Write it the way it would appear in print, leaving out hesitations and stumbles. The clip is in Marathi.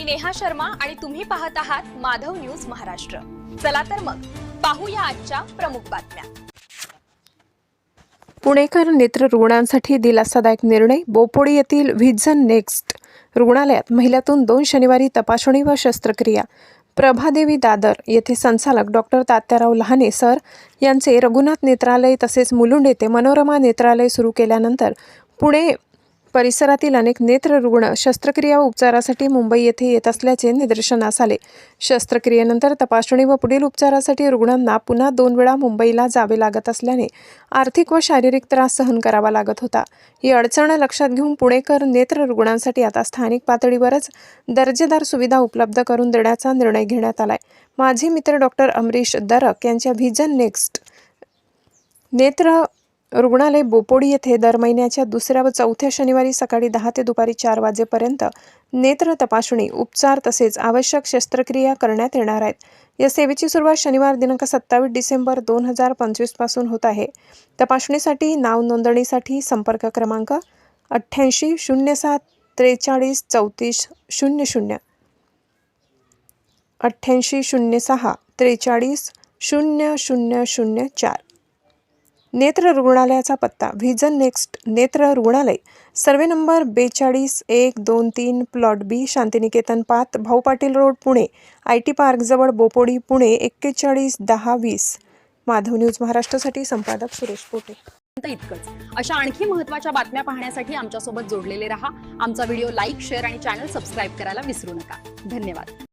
मी नेहा शर्मा आणि तुम्ही पाहत आहात माधव न्यूज महाराष्ट्र। चला तर मग पाहूया आजच्या प्रमुख बातम्या। पुणेकर नेत्र रुग्णांसाठी दिलासादायक निर्णय। बोपोडी येथील व्हिजन नेक्स्ट रुग्णालयात महिन्यातून 2 शनिवारी तपासणी व शस्त्रक्रिया। प्रभादेवी दादर येथे संचालक डॉक्टर तात्याराव लहाने सर यांचे रघुनाथ नेत्रालय तसेच मुलुंड येथे मनोरमा नेत्रालय सुरू केल्यानंतर पुणे परिसरातील अनेक नेत्र रुग्ण शस्त्रक्रिया व उपचारासाठी मुंबई येथे येत असल्याचे निदर्शनास आले। शस्त्रक्रियेनंतर तपासणी व पुढील उपचारासाठी रुग्णांना पुन्हा 2 वेळा मुंबईला जावे लागत असल्याने आर्थिक व शारीरिक त्रास सहन करावा लागत होता। ही अडचण लक्षात घेऊन पुणेकर नेत्र रुग्णांसाठी आता स्थानिक पातळीवरच दर्जेदार सुविधा उपलब्ध करून देण्याचा निर्णय घेण्यात आलाय। माझे मित्र डॉक्टर अमरीश दरक यांच्या व्हिजन नेक्स्ट नेत्र रुग्णालय बोपोडी येथे दर महिन्याच्या 2ऱ्या व 4थ्या शनिवारी सकाळी 10 ते दुपारी 4 वाजेपर्यंत नेत्र तपासणी, उपचार तसेच आवश्यक शस्त्रक्रिया करण्यात येणार आहेत। या सेवेची सुरुवात शनिवार दिनांक 27 डिसेंबर 2025 पासून होत आहे। तपासणीसाठी नाव नोंदणीसाठी संपर्क क्रमांक 88 07 43 34 00 88 06 43 0004। नेत्र रुग्णालयाचा पत्ता व्हिजन नेक्स्ट नेत्र रुग्णालय, सर्वे नंबर 42-123 प्लॉट बी, शांतिनिकेतन पाथ, भाऊ Patil road, Pune, IT park जवळ, बोपोडी, पुणे 411020। माधव न्यूज महाराष्ट्रासाठी संपादक सुरेश पोटे। इतकंच अशा आणखी महत्त्वाच्या बातम्या पाहण्यासाठी आमच्यासोबत जोडलेले रहा। आमचा व्हिडिओ लाईक, शेअर आणि चॅनल सबस्क्राईब करायला विसरू नका। धन्यवाद।